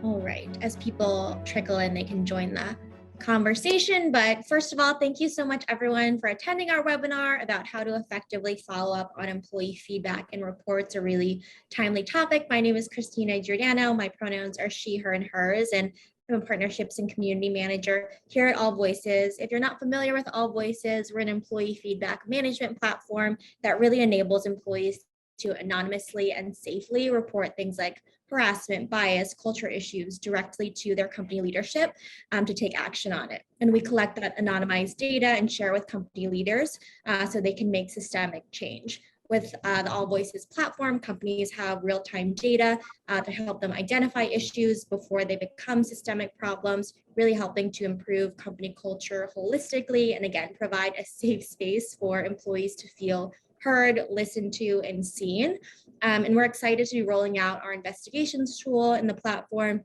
All right, as people trickle in, they can join the conversation. But first of all, thank you so much, everyone, for attending our webinar about how to effectively follow up on employee feedback and reports, a really timely topic. My name is Christina Giordano. My pronouns are she, her, and hers, and I'm a partnerships and community manager here at AllVoices. If you're not familiar with AllVoices, we're an employee feedback management platform that really enables employees to anonymously and safely report things like harassment, bias, culture issues directly to their company leadership to take action on it. And we collect that anonymized data and share with company leaders so they can make systemic change. With the AllVoices platform, companies have real-time data to help them identify issues before they become systemic problems, really helping to improve company culture holistically, and again, provide a safe space for employees to feel heard, listened to, and seen. And we're excited to be rolling out our investigations tool in the platform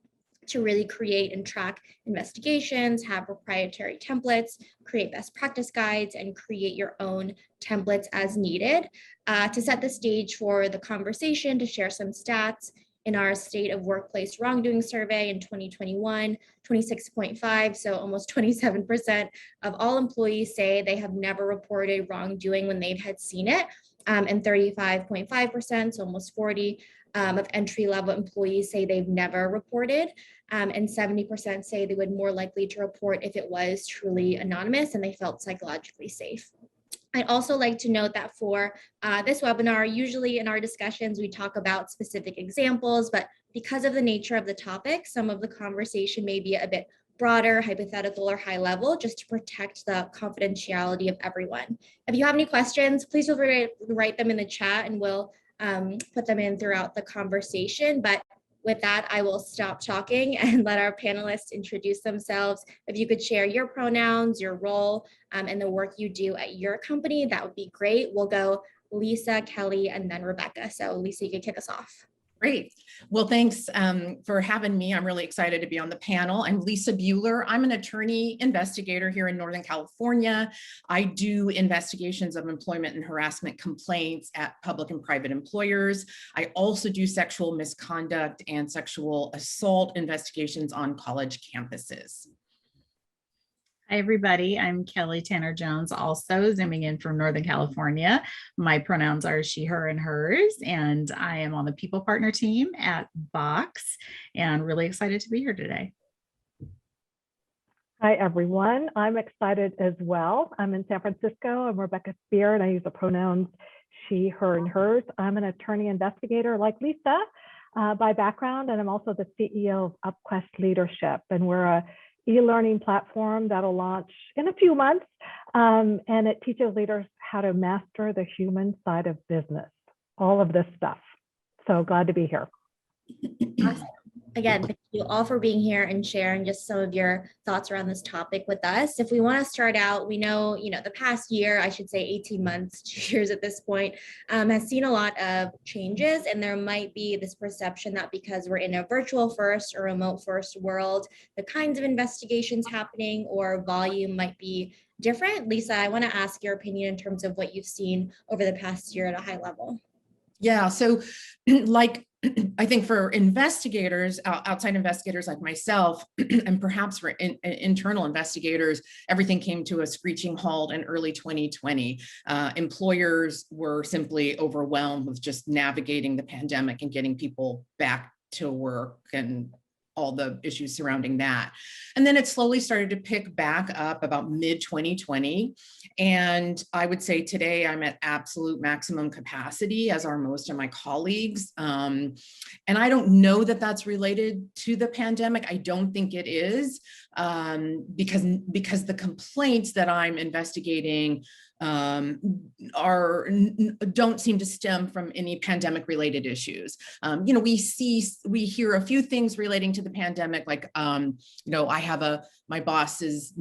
to really create and track investigations, have proprietary templates, create best practice guides, and create your own templates as needed. To set the stage for the conversation, to share some stats, in our state of workplace wrongdoing survey in 2021, 26.5, so almost 27% of all employees say they have never reported wrongdoing when they've had seen it, and 35.5%, so almost 40, of entry-level employees say they've never reported, and 70% say they would more likely to report if it was truly anonymous and they felt psychologically safe. I'd also like to note that for this webinar, usually in our discussions, we talk about specific examples, but because of the nature of the topic, some of the conversation may be a bit broader, hypothetical, or high level, just to protect the confidentiality of everyone. If you have any questions, please feel free to write them in the chat and we'll put them in throughout the conversation. But with that, I will stop talking and let our panelists introduce themselves. If you could share your pronouns, your role, and the work you do at your company, that would be great. We'll go Lisa, Kelly, and then Rebecca. So Lisa, you can kick us off. Great. Well, thanks for having me. I'm really excited to be on the panel. I'm Lisa Buehler. I'm an attorney investigator here in Northern California. I do investigations of employment and harassment complaints at public and private employers. I also do sexual misconduct and sexual assault investigations on college campuses. Hi, everybody. I'm Kelly Tanner Jones, also zooming in from Northern California. My pronouns are she, her, and hers, and I am on the people partner team at Box and really excited to be here today. Hi, everyone. I'm excited as well. I'm in San Francisco. I'm Rebecca Speer, and I use the pronouns she, her, and hers. I'm an attorney investigator like Lisa by background, and I'm also the CEO of Upquest Leadership, and we're a e-learning platform that'll launch in a few months, and it teaches leaders how to master the human side of business, all of this stuff. So glad to be here. Awesome. Again, thank you all for being here and sharing just some of your thoughts around this topic with us. If we want to start out, we know, the past year, I should say 18 months, 2 years at this point, has seen a lot of changes, and there might be this perception that because we're in a virtual first or remote first world, the kinds of investigations happening or volume might be different. Lisa, I want to ask your opinion in terms of what you've seen over the past year at a high level. Yeah, so I think for investigators, outside investigators like myself, and perhaps for internal investigators, everything came to a screeching halt in early 2020. Employers were simply overwhelmed with just navigating the pandemic and getting people back to work and all the issues surrounding that. And then it slowly started to pick back up about mid-2020. And I would say today I'm at absolute maximum capacity, as are most of my colleagues. And I don't know that that's related to the pandemic. I don't think it is, because the complaints that I'm investigating don't seem to stem from any pandemic related issues. We hear a few things relating to the pandemic, like, my boss is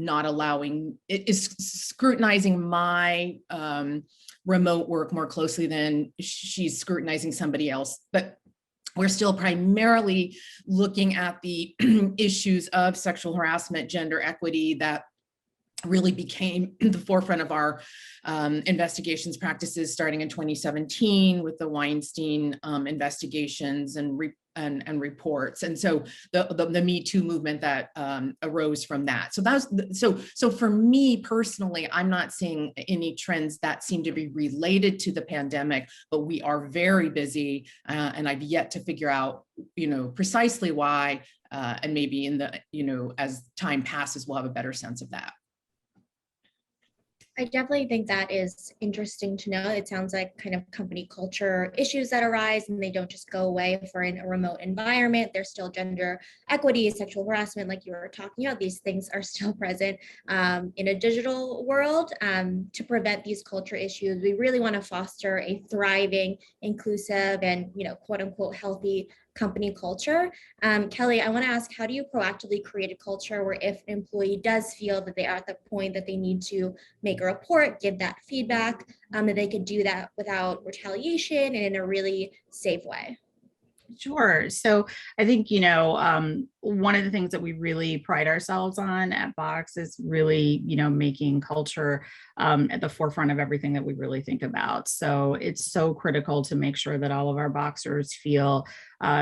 scrutinizing my remote work more closely than she's scrutinizing somebody else. But we're still primarily looking at the issues of sexual harassment, gender equity that really became the forefront of our investigations practices starting in 2017 with the Weinstein investigations and and reports. And so the Me Too movement that arose from that. So so for me personally, I'm not seeing any trends that seem to be related to the pandemic, but we are very busy, and I've yet to figure out, precisely why. And maybe in the, as time passes, we'll have a better sense of that. I definitely think that is interesting to know. It sounds like kind of company culture issues that arise, and they don't just go away if we're in a remote environment. There's still gender equity, sexual harassment, like you were talking about. These things are still present in a digital world. To prevent these culture issues, we really want to foster a thriving, inclusive, and quote unquote healthy company culture. Kelly, I want to ask, how do you proactively create a culture where if an employee does feel that they are at the point that they need to make a report, give that feedback, that they could do that without retaliation and in a really safe way? Sure. So I think, one of the things that we really pride ourselves on at Box is really, making culture at the forefront of everything that we really think about. So it's so critical to make sure that all of our Boxers feel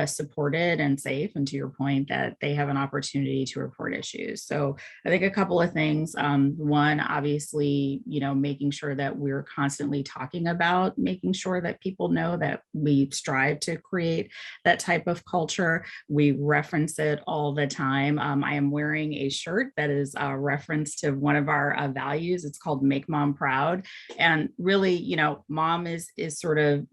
supported and safe. And to your point, that they have an opportunity to report issues. So I think a couple of things. One, obviously, making sure that we're constantly talking about making sure that people know that we strive to create that type of culture. We reference it all the time. I am wearing a shirt that is a reference to one of our values. It's called Make Mom Proud. And really, mom is sort of,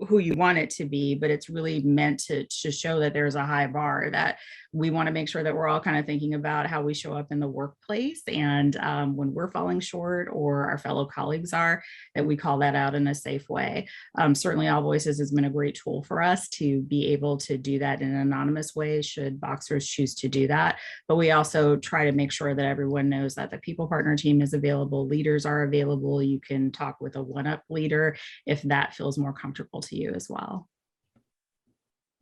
who you want it to be, but it's really meant to show that there's a high bar, that we want to make sure that we're all kind of thinking about how we show up in the workplace. And when we're falling short or our fellow colleagues are, that we call that out in a safe way. Certainly AllVoices has been a great tool for us to be able to do that in an anonymous way should Boxers choose to do that. But we also try to make sure that everyone knows that the people partner team is available, leaders are available. You can talk with a one-up leader if that feels more comfortable to you as well.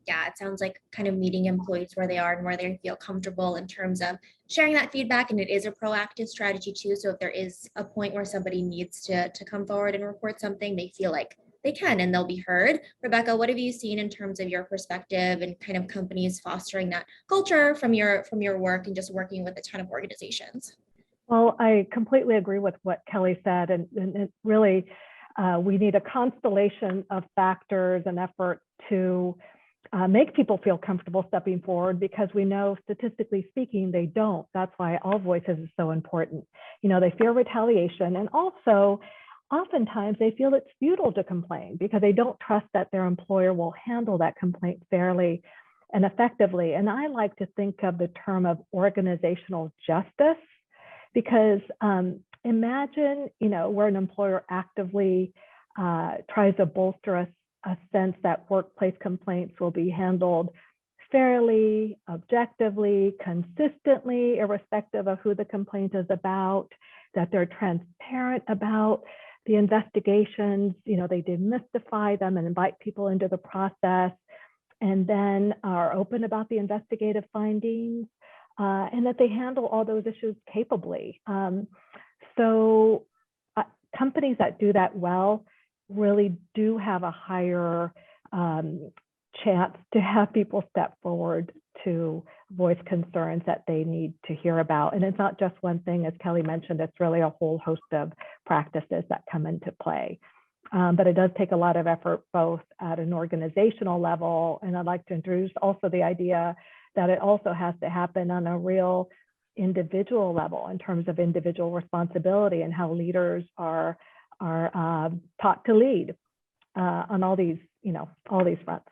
Yeah, it sounds like kind of meeting employees where they are and where they feel comfortable in terms of sharing that feedback. And it is a proactive strategy too. So if there is a point where somebody needs to come forward and report something, they feel like they can and they'll be heard. Rebecca, what have you seen in terms of your perspective and kind of companies fostering that culture from your work and just working with a ton of organizations? Well, I completely agree with what Kelly said. And it really, we need a constellation of factors and effort to make people feel comfortable stepping forward, because we know statistically speaking, they don't. That's why AllVoices is so important. They fear retaliation, and also oftentimes they feel it's futile to complain because they don't trust that their employer will handle that complaint fairly and effectively. And I like to think of the term of organizational justice, because imagine, where an employer actively tries to bolster a sense that workplace complaints will be handled fairly, objectively, consistently, irrespective of who the complaint is about, that they're transparent about the investigations, they demystify them and invite people into the process, and then are open about the investigative findings, and that they handle all those issues capably. So companies that do that well really do have a higher chance to have people step forward to voice concerns that they need to hear about. And it's not just one thing, as Kelly mentioned, it's really a whole host of practices that come into play. But it does take a lot of effort, both at an organizational level, and I'd like to introduce also the idea that it also has to happen on a real individual level in terms of individual responsibility and how leaders are taught to lead on all these fronts.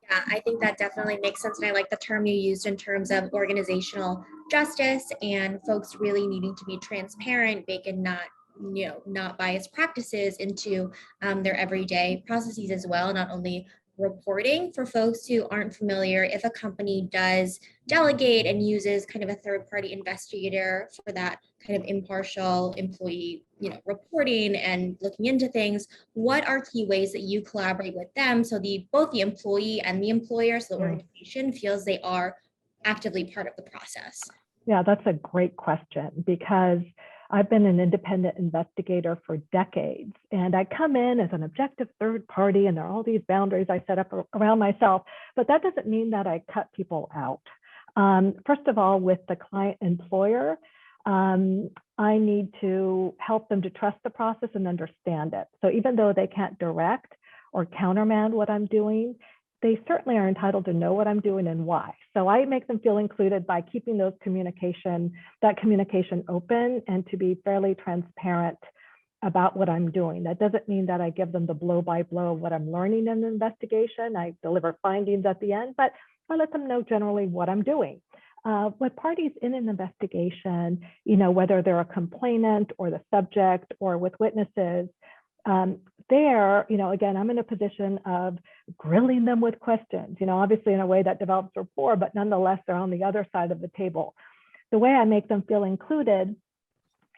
Yeah, I think that definitely makes sense. And I like the term you used in terms of organizational justice and folks really needing to be transparent, bake and not bias practices into their everyday processes as well. Not only reporting, for folks who aren't familiar, if a company does delegate and uses kind of a third-party investigator for that kind of impartial employee, reporting and looking into things, what are key ways that you collaborate with them so both the employee and the employer, so the organization feels they are actively part of the process? Yeah, that's a great question, because I've been an independent investigator for decades, and I come in as an objective third party, and there are all these boundaries I set up around myself, but that doesn't mean that I cut people out. First of all, with the client employer, I need to help them to trust the process and understand it. So even though they can't direct or countermand what I'm doing, they certainly are entitled to know what I'm doing and why. So I make them feel included by keeping that communication open and to be fairly transparent about what I'm doing. That doesn't mean that I give them the blow by blow of what I'm learning in the investigation. I deliver findings at the end, but I let them know generally what I'm doing. With parties in an investigation, whether they're a complainant or the subject or with witnesses, again, I'm in a position of grilling them with questions, obviously in a way that develops rapport, but nonetheless, they're on the other side of the table. The way I make them feel included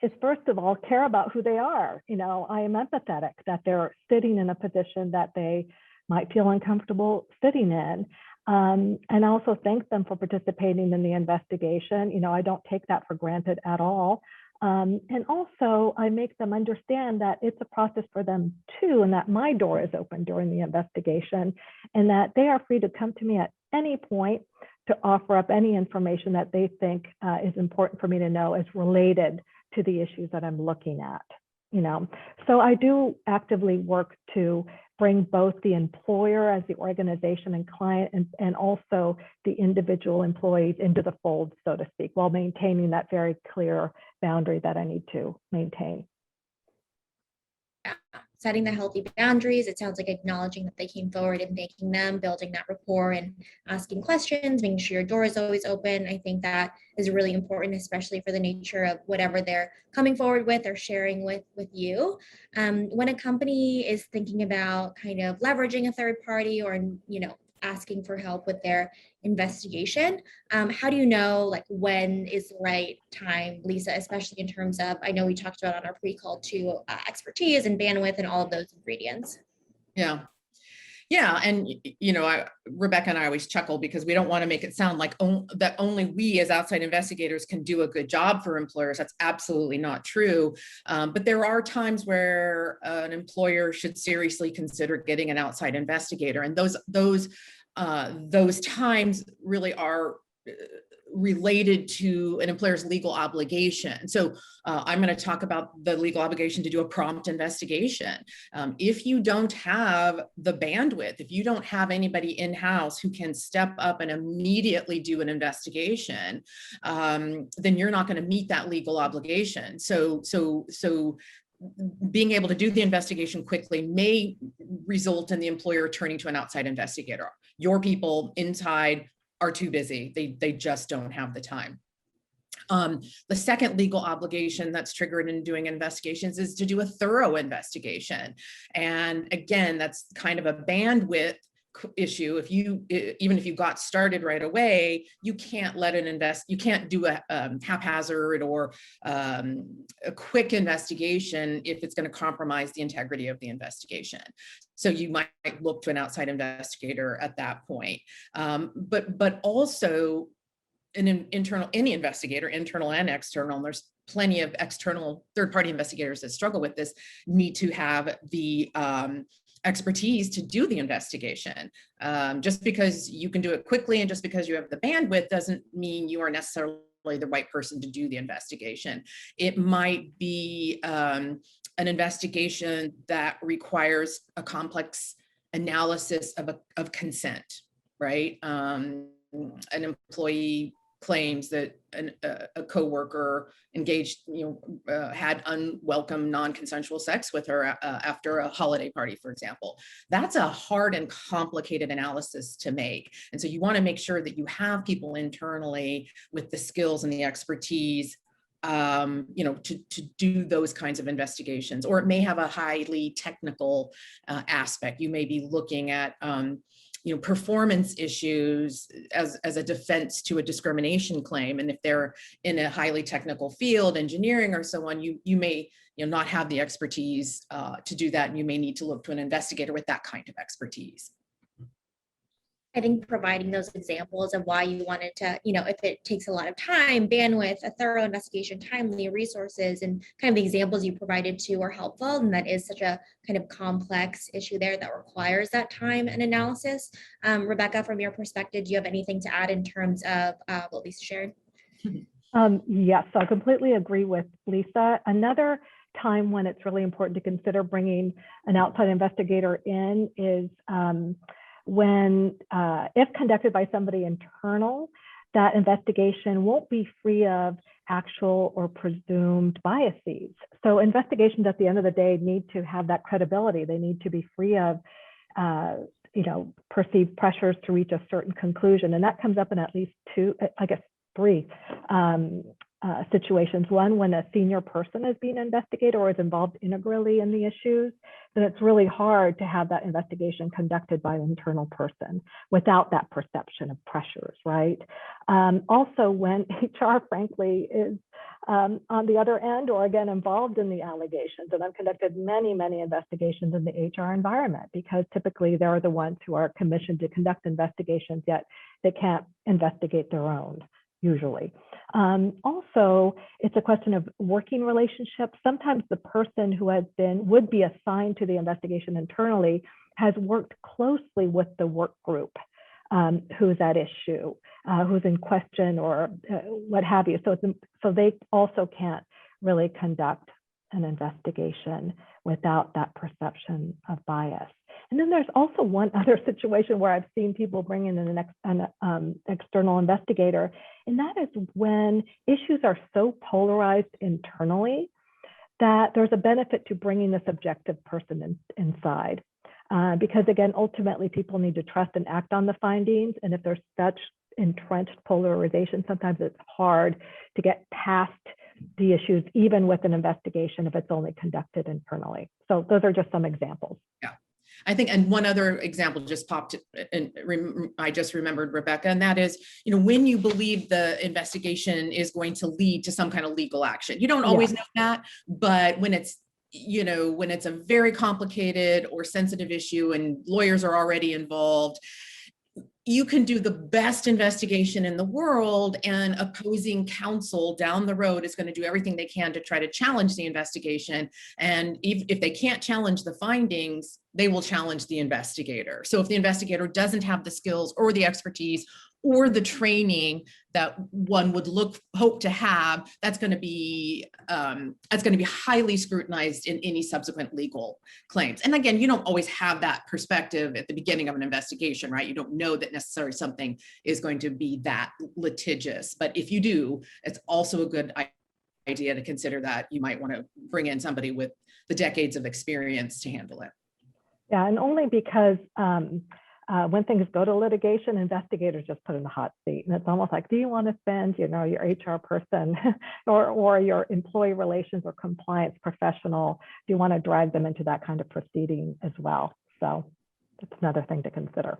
is, first of all, care about who they are. I am empathetic that they're sitting in a position that they might feel uncomfortable sitting in. And also thank them for participating in the investigation. I don't take that for granted at all. And also I make them understand that it's a process for them too, and that my door is open during the investigation, and that they are free to come to me at any point to offer up any information that they think is important for me to know as related to the issues that I'm looking at. So I do actively work to bring both the employer as the organization and client and also the individual employees into the fold, so to speak, while maintaining that very clear boundary that I need to maintain. Yeah. Setting the healthy boundaries. It sounds like acknowledging that they came forward and making them, building that rapport and asking questions, making sure your door is always open. I think that is really important, especially for the nature of whatever they're coming forward with or sharing with you. When a company is thinking about kind of leveraging a third party or, asking for help with their investigation, how do you know when is the right time, Lisa, especially in terms of, I know we talked about on our pre-call too, expertise and bandwidth and all of those ingredients. Yeah. And, Rebecca and I always chuckle because we don't want to make it sound like that only we as outside investigators can do a good job for employers. That's absolutely not true. But there are times where an employer should seriously consider getting an outside investigator. And those times really are related to an employer's legal obligation. So I'm going to talk about the legal obligation to do a prompt investigation. If you don't have the bandwidth, if you don't have anybody in-house who can step up and immediately do an investigation, then you're not going to meet that legal obligation. So being able to do the investigation quickly may result in the employer turning to an outside investigator. Your people inside are too busy. They just don't have the time. The second legal obligation that's triggered in doing investigations is to do a thorough investigation. And again, that's kind of a bandwidth issue. Even if you got started right away, you can't you can't do a haphazard or a quick investigation if it's going to compromise the integrity of the investigation. So you might look to an outside investigator at that point. But also any investigator, internal and external, and there's plenty of external third-party investigators that struggle with this, need to have the expertise to do the investigation. Just because you can do it quickly and just because you have the bandwidth doesn't mean you are necessarily the right person to do the investigation. It might be an investigation that requires a complex analysis of consent, right? An employee claims that a coworker engaged, had unwelcome, non-consensual sex with her after a holiday party, for example. That's a hard and complicated analysis to make. And so you want to make sure that you have people internally with the skills and the expertise to do those kinds of investigations. Or it may have a highly technical aspect. You may be looking at performance issues as a defense to a discrimination claim. And if they're in a highly technical field, engineering or so on, you may not have the expertise to do that. And you may need to look to an investigator with that kind of expertise. I think providing those examples of why you wanted to, if it takes a lot of time, bandwidth, a thorough investigation, timely resources, and kind of the examples you provided too are helpful. And that is such a kind of complex issue there that requires that time and analysis. Rebecca, from your perspective, do you have anything to add in terms of what Lisa shared? Yes, I completely agree with Lisa. Another time when it's really important to consider bringing an outside investigator in is when, if conducted by somebody internal, that investigation won't be free of actual or presumed biases. So investigations at the end of the day need to have that credibility. They need to be free of perceived pressures to reach a certain conclusion. And that comes up in at least three situations. One, when a senior person is being investigated or is involved integrally in the issues, then it's really hard to have that investigation conducted by an internal person without that perception of pressures, right? Also, when HR, frankly, is on the other end or again involved in the allegations. And I've conducted many, many investigations in the HR environment because typically they're the ones who are commissioned to conduct investigations, yet they can't investigate their own, usually. Also, it's a question of working relationships. Sometimes the person who would be assigned to the investigation internally has worked closely with the work group who's at issue, who's in question or what have you. So they also can't really conduct an investigation without that perception of bias. And then there's also one other situation where I've seen people bring in an external investigator, and that is when issues are so polarized internally that there's a benefit to bringing this objective person inside. Because again, ultimately people need to trust and act on the findings. And if there's such entrenched polarization, sometimes it's hard to get past the issues, even with an investigation if it's only conducted internally. So those are just some examples. Yeah. I think, and one other example just popped, and I just remembered, Rebecca, and that is, when you believe the investigation is going to lead to some kind of legal action. You don't always know that, but when it's, when it's a very complicated or sensitive issue and lawyers are already involved, you can do the best investigation in the world, and opposing counsel down the road is going to do everything they can to try to challenge the investigation. And if they can't challenge the findings, they will challenge the investigator. So if the investigator doesn't have the skills or the expertise or the training that one would hope to have, that's going to be highly scrutinized in any subsequent legal claims. And again, you don't always have that perspective at the beginning of an investigation, right? You don't know that necessarily something is going to be that litigious, but if you do, it's also a good idea to consider that you might want to bring in somebody with the decades of experience to handle it. Yeah, and only because when things go to litigation, investigators just put in the hot seat, and it's almost like, do you want to spend, your HR person or your employee relations or compliance professional? Do you want to drag them into that kind of proceeding as well? So that's another thing to consider.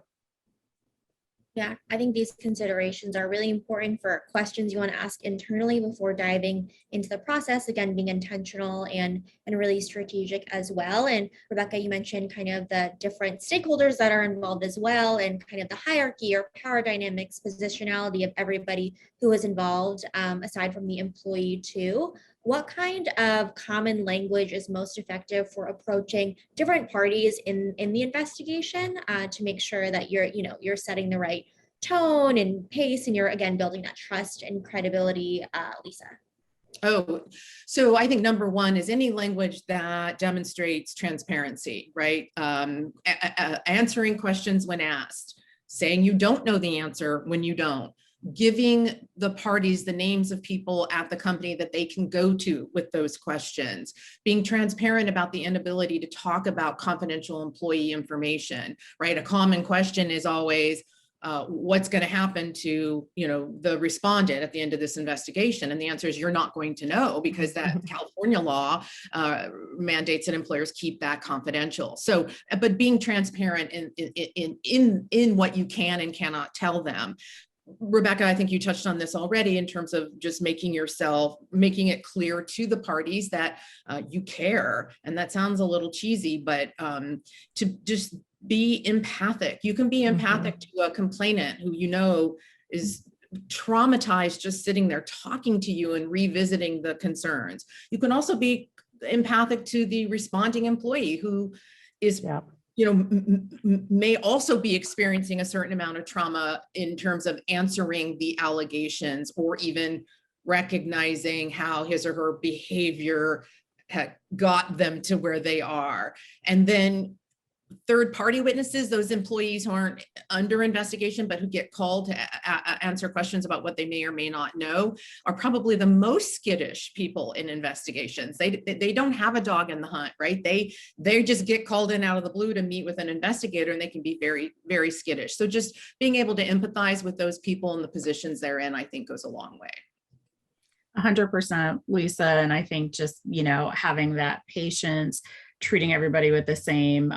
Yeah, I think these considerations are really important for questions you want to ask internally before diving into the process. Again, being intentional and really strategic as well. And Rebecca, you mentioned kind of the different stakeholders that are involved as well, and kind of the hierarchy or power dynamics, positionality of everybody who is involved, aside from the employee too. What kind of common language is most effective for approaching different parties in the investigation to make sure that you're setting the right tone and pace, and you're again building that trust and credibility, Lisa? Oh, so I think number one is any language that demonstrates transparency, right? Answering questions when asked, saying you don't know the answer when you don't, giving the parties the names of people at the company that they can go to with those questions, being transparent about the inability to talk about confidential employee information, right? A common question is always, what's going to happen to, the respondent at the end of this investigation? And the answer is you're not going to know, because that California law mandates that employers keep that confidential. So, but being transparent in what you can and cannot tell them. Rebecca, I think you touched on this already in terms of just making it clear to the parties that you care. And that sounds a little cheesy, but to just be empathic. You can be empathic to a complainant who you know is traumatized just sitting there talking to you and revisiting the concerns. You can also be empathic to the responding employee who is, you know, may also be experiencing a certain amount of trauma in terms of answering the allegations or even recognizing how his or her behavior had got them to where they are. And then third-party witnesses, those employees who aren't under investigation, but who get called to answer questions about what they may or may not know, are probably the most skittish people in investigations. They don't have a dog in the hunt, right? They just get called in out of the blue to meet with an investigator, and they can be very, very skittish. So just being able to empathize with those people and the positions they're in, I think goes a long way. 100%, Lisa. And I think just, you know, having that patience, treating everybody with the same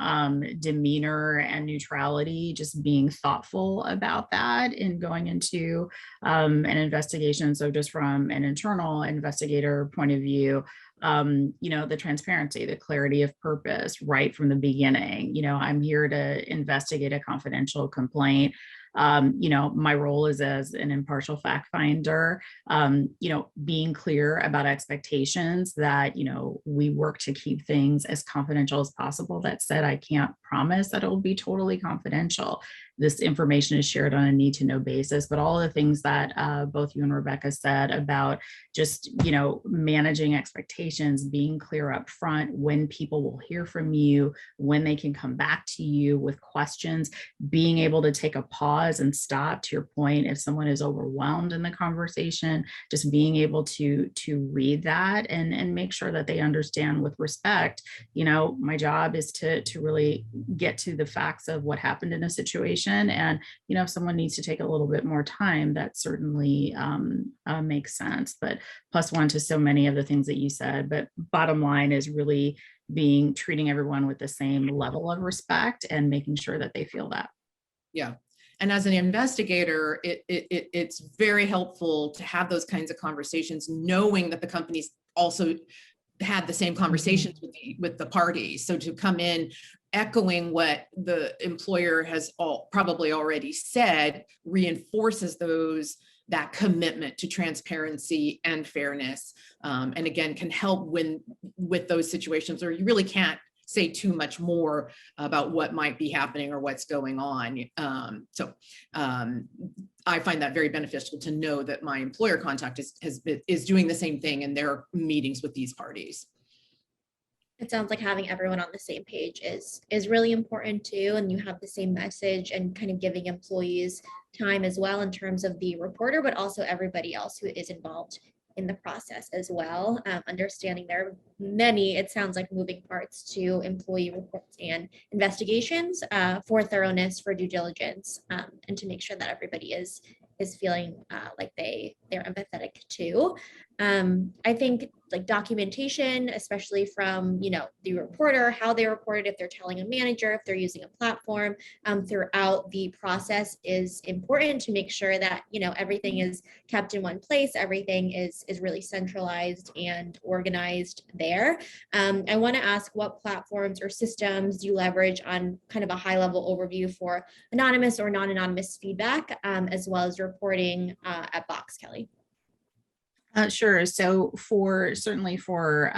demeanor and neutrality, just being thoughtful about that in going into an investigation. So just from an internal investigator point of view, you know, the transparency, the clarity of purpose right from the beginning. You know, I'm here to investigate a confidential complaint. You know, my role is as an impartial fact finder, you know, being clear about expectations that, you know, we work to keep things as confidential as possible. That said, I can't promise that it will be totally confidential. This information is shared on a need to know basis, but all the things that both you and Rebecca said about just, you know, managing expectations, being clear up front when people will hear from you, when they can come back to you with questions, being able to take a pause and stop, to your point, if someone is overwhelmed in the conversation, just being able to read that and make sure that they understand with respect. You know, my job is to really get to the facts of what happened in a situation. And, you know, if someone needs to take a little bit more time, that certainly makes sense. But +1 to so many of the things that you said. But bottom line is really treating everyone with the same level of respect and making sure that they feel that. Yeah. And as an investigator, it's very helpful to have those kinds of conversations, knowing that the company's also had the same conversations with the parties. So to come in echoing what the employer has probably already said reinforces that commitment to transparency and fairness. And again, can help with those situations where you really can't say too much more about what might be happening or what's going on. I find that very beneficial to know that my employer contact is doing the same thing in their meetings with these parties. It sounds like having everyone on the same page is really important too, and you have the same message and kind of giving employees time as well in terms of the reporter, but also everybody else who is involved in the process as well. Understanding there are many, it sounds like, moving parts to employee reports and investigations for thoroughness, for due diligence, and to make sure that everybody is feeling like they're empathetic too. I think like documentation, especially from, you know, the reporter, how they reported, if they're telling a manager, if they're using a platform, throughout the process is important to make sure that, you know, everything is kept in one place, everything is really centralized and organized there. I want to ask, what platforms or systems do you leverage on kind of a high level overview for anonymous or non-anonymous feedback, as well as reporting at Box, Kelly? Sure. So certainly for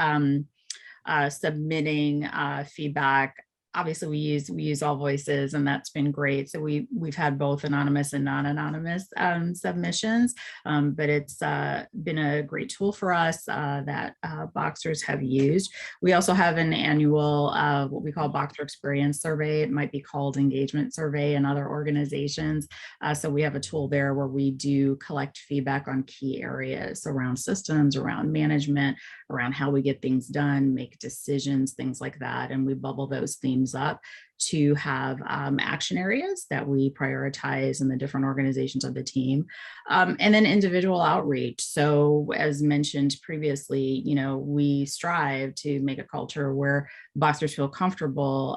submitting feedback, obviously we use AllVoices, and that's been great. So we've had both anonymous and non-anonymous submissions, but it's been a great tool for us that Boxers have used. We also have an annual what we call Boxer Experience Survey. It might be called Engagement Survey in other organizations. So we have a tool there where we do collect feedback on key areas around systems, around management, around how we get things done, make decisions, things like that. And we bubble those themes up to have action areas that we prioritize in the different organizations of the team. And then individual outreach. So as mentioned previously, you know, we strive to make a culture where Boxers feel comfortable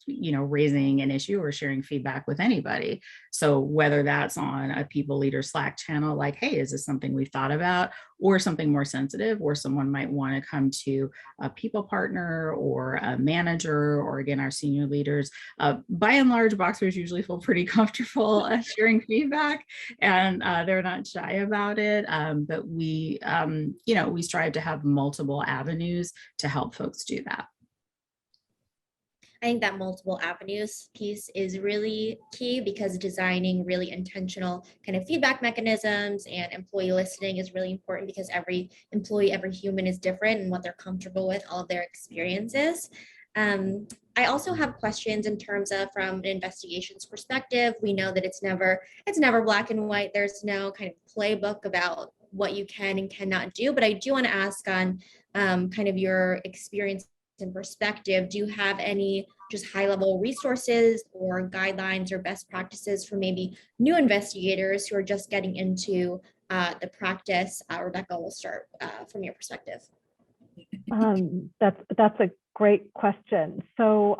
raising an issue or sharing feedback with anybody. So whether that's on a people leader Slack channel, like, hey, is this something we've thought about, or something more sensitive, or someone might want to come to a people partner or a manager, or again, our senior leaders. By and large, Boxers usually feel pretty comfortable sharing feedback, and they're not shy about it. But we strive to have multiple avenues to help folks do that. I think that multiple avenues piece is really key, because designing really intentional kind of feedback mechanisms and employee listening is really important, because every employee, every human is different and what they're comfortable with, all of their experiences. I also have questions in terms of, from an investigations perspective, we know that it's never black and white. There's no kind of playbook about what you can and cannot do, but I do want to ask on kind of your experience and perspective. Do you have any just high level resources or guidelines or best practices for maybe new investigators who are just getting into the practice? Rebecca, we'll start from your perspective. That's a great question. So,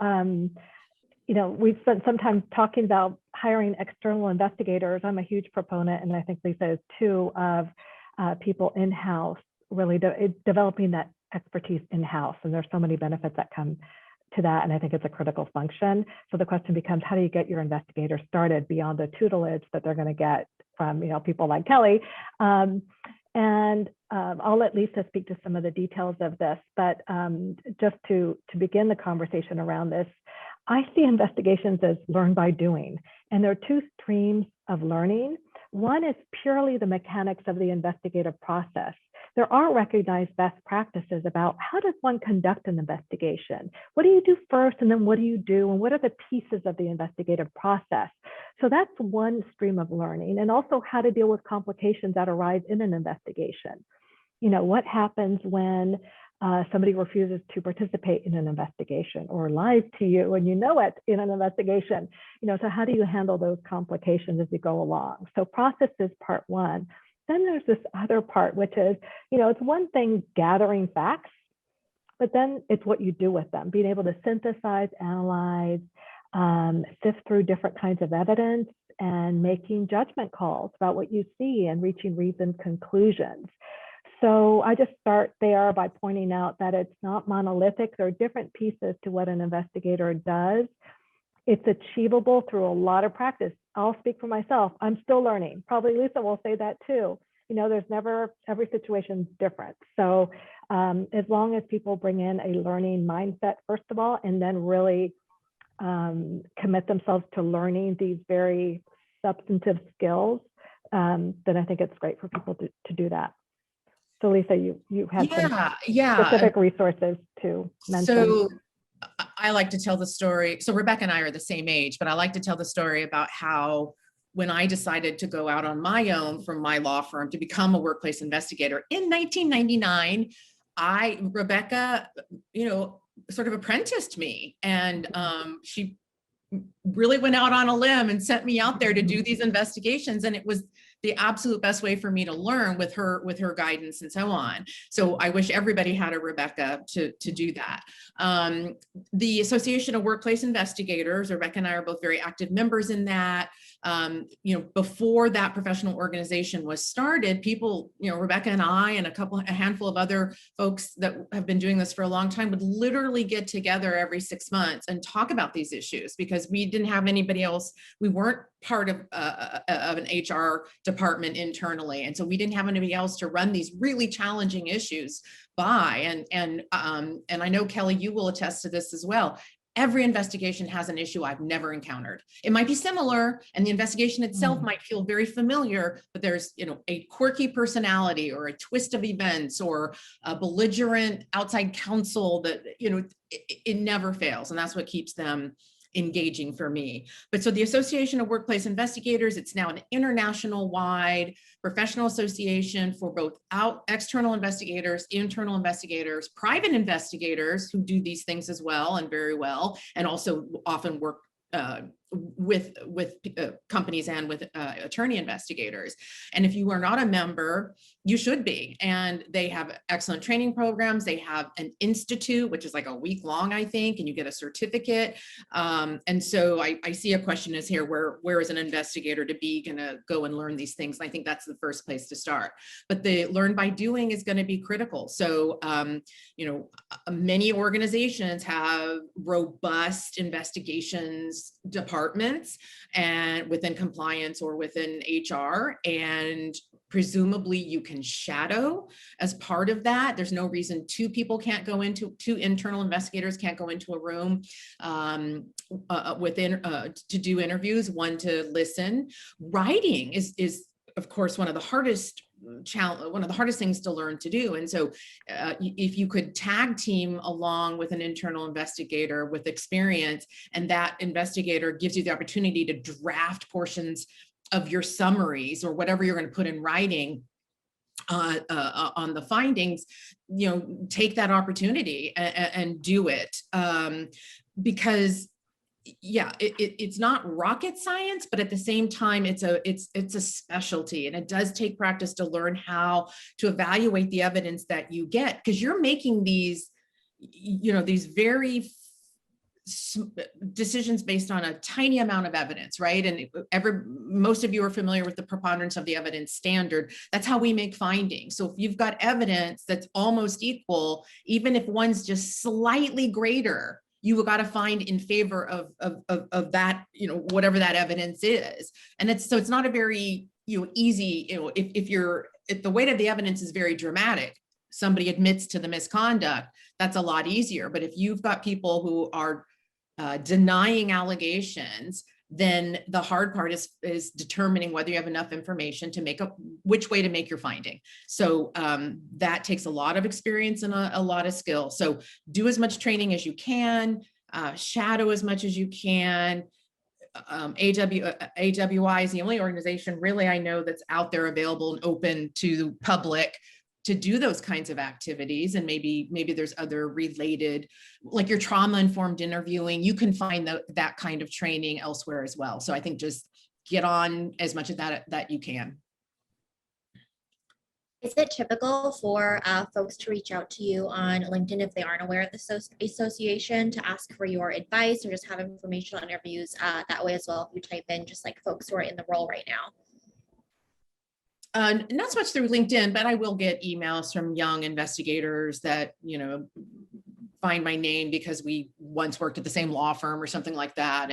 we've spent some time talking about hiring external investigators. I'm a huge proponent, and I think Lisa is too, of people in-house, really developing that expertise in-house. And there's so many benefits that come to that. And I think it's a critical function. So the question becomes, how do you get your investigators started beyond the tutelage that they're going to get from, people like Kelly? I'll let Lisa speak to some of the details of this, but just to begin the conversation around this, I see investigations as learn by doing. And there are two streams of learning. One is purely the mechanics of the investigative process. There are recognized best practices about how does one conduct an investigation? What do you do first, and then what do you do, and what are the pieces of the investigative process? So that's one stream of learning, and also how to deal with complications that arise in an investigation. What happens when somebody refuses to participate in an investigation or lies to you and it in an investigation? So how do you handle those complications as you go along? So process is part one. Then there's this other part, which is, it's one thing gathering facts, but then it's what you do with them, being able to synthesize, analyze, sift through different kinds of evidence, and making judgment calls about what you see and reaching reasoned conclusions. So I just start there by pointing out that it's not monolithic. There are different pieces to what an investigator does. It's achievable through a lot of practice. I'll speak for myself. I'm still learning. Probably Lisa will say that too. There's never, every situation's different. So as long as people bring in a learning mindset, first of all, and then really commit themselves to learning these very substantive skills, then I think it's great for people to do that. So Lisa, you have some specific resources to mention. So I like to tell the story. So Rebecca and I are the same age, but I like to tell the story about how, when I decided to go out on my own from my law firm to become a workplace investigator in 1999, Rebecca, sort of apprenticed me, and she really went out on a limb and sent me out there to do these investigations. And it was the absolute best way for me to learn with her guidance and so on. So I wish everybody had a Rebecca to do that. The Association of Workplace Investigators, Rebecca and I are both very active members in that. Before that professional organization was started, people, Rebecca and I and a handful of other folks that have been doing this for a long time would literally get together every 6 months and talk about these issues, because we didn't have anybody else. We weren't part of an HR department internally, and so we didn't have anybody else to run these really challenging issues by. And I know, Kelly, you will attest to this as well. Every investigation has an issue I've never encountered. It might be similar, and the investigation itself might feel very familiar, but there's, a quirky personality or a twist of events or a belligerent outside counsel that, it never fails. And that's what keeps them engaging for me. But so the Association of Workplace Investigators, it's now an international wide professional association for both external investigators, internal investigators, private investigators who do these things as well and very well, and also often work with companies and with attorney investigators. And if you are not a member, you should be. And they have excellent training programs. They have an institute, which is like a week long, I think, and you get a certificate. And so I see a question is here, where is an investigator to be going to go and learn these things? And I think that's the first place to start. But the learn by doing is going to be critical. So, many organizations have robust investigations departments and within compliance or within HR, and presumably you can shadow as part of that. There's no reason two internal investigators can't go into a room to do interviews, one to listen. Writing is of course one of the hardest things to learn to do. And so if you could tag team along with an internal investigator with experience, and that investigator gives you the opportunity to draft portions of your summaries or whatever you're going to put in writing on the findings, take that opportunity and do it. Because it's not rocket science, but at the same time, it's a specialty, and it does take practice to learn how to evaluate the evidence that you get, because you're making these very decisions based on a tiny amount of evidence, right? And most of you are familiar with the preponderance of the evidence standard. That's how we make findings. So if you've got evidence that's almost equal, even if one's just slightly greater, you've got to find in favor of that, whatever that evidence is. And it's not a very, easy, if the weight of the evidence is very dramatic, somebody admits to the misconduct, that's a lot easier. But if you've got people who are denying allegations, then the hard part is determining whether you have enough information to make which way to make your finding. So that takes a lot of experience and a lot of skill. So do as much training as you can, shadow as much as you can. AWI is the only organization really I know that's out there available and open to the public to do those kinds of activities. And maybe there's other related, like your trauma-informed interviewing, you can find that kind of training elsewhere as well. So I think just get on as much of that you can. Is it typical for folks to reach out to you on LinkedIn if they aren't aware of the association to ask for your advice or just have information on interviews that way as well? If you type in just like folks who are in the role right now. Not so much through LinkedIn, but I will get emails from young investigators that, find my name because we once worked at the same law firm or something like that.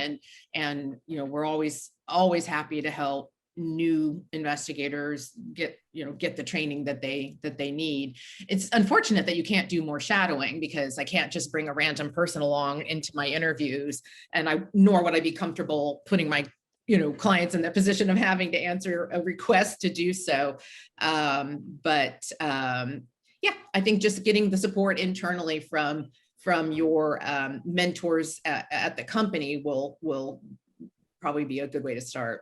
And we're always happy to help new investigators get the training that they need. It's unfortunate that you can't do more shadowing, because I can't just bring a random person along into my interviews, and nor would I be comfortable putting my clients in the position of having to answer a request to do so. I think just getting the support internally from your mentors at the company will probably be a good way to start.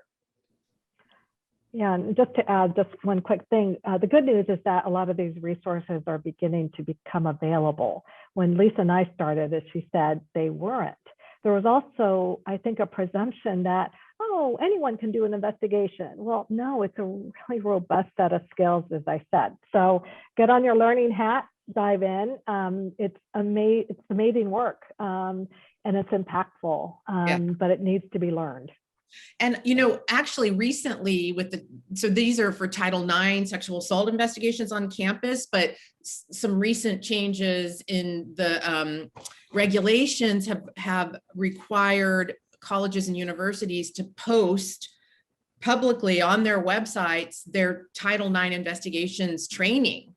Yeah, and just to add just one quick thing, the good news is that a lot of these resources are beginning to become available. When Lisa and I started, as she said, they weren't. There was also, I think, a presumption that, anyone can do an investigation. Well, no, it's a really robust set of skills, as I said. So get on your learning hat, dive in. It's amazing work, and it's impactful, but it needs to be learned. And, actually recently so these are for Title IX sexual assault investigations on campus, but some recent changes in the regulations have required colleges and universities to post publicly on their websites their Title IX investigations training.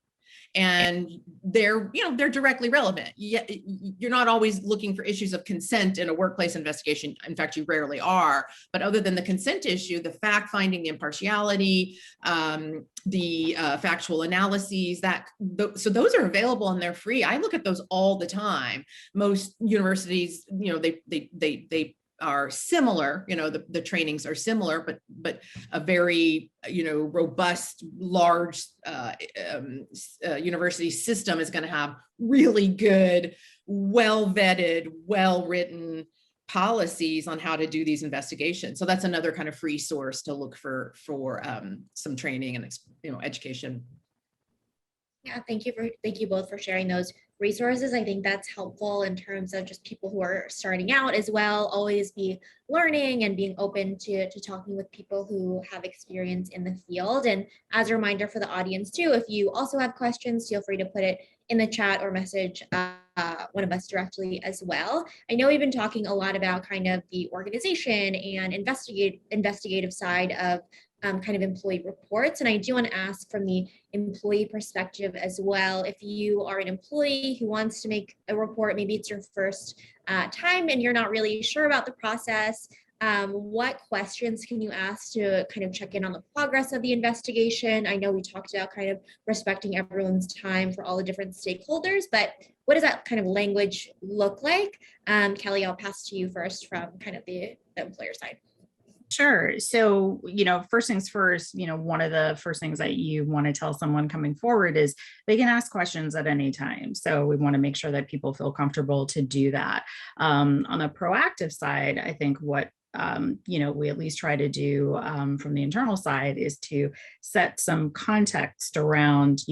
And they're directly relevant. You're not always looking for issues of consent in a workplace investigation. In fact, you rarely are. But other than the consent issue, the fact finding, the impartiality, the factual analyses, so those are available and they're free. I look at those all the time. Most universities, they are similar, the trainings are similar, but a very, robust, large university system is going to have really good, well-vetted, well-written policies on how to do these investigations. So that's another kind of free source to look for some training and education. Yeah, thank you both for sharing those resources. I think that's helpful in terms of just people who are starting out as well, always be learning and being open to talking with people who have experience in the field. And as a reminder for the audience too, if you also have questions, feel free to put it in the chat or message one of us directly as well. I know we've been talking a lot about kind of the organization and investigative side of kind of employee reports. And I do want to ask from the employee perspective as well, if you are an employee who wants to make a report, maybe it's your first time and you're not really sure about the process, what questions can you ask to kind of check in on the progress of the investigation? I know we talked about kind of respecting everyone's time for all the different stakeholders, but what does that kind of language look like? Kelly, I'll pass to you first from kind of the employer side. Sure. So, first things first, one of the first things that you want to tell someone coming forward is they can ask questions at any time. So we want to make sure that people feel comfortable to do that. On the proactive side, I think what we at least try to do from the internal side is to set some context around,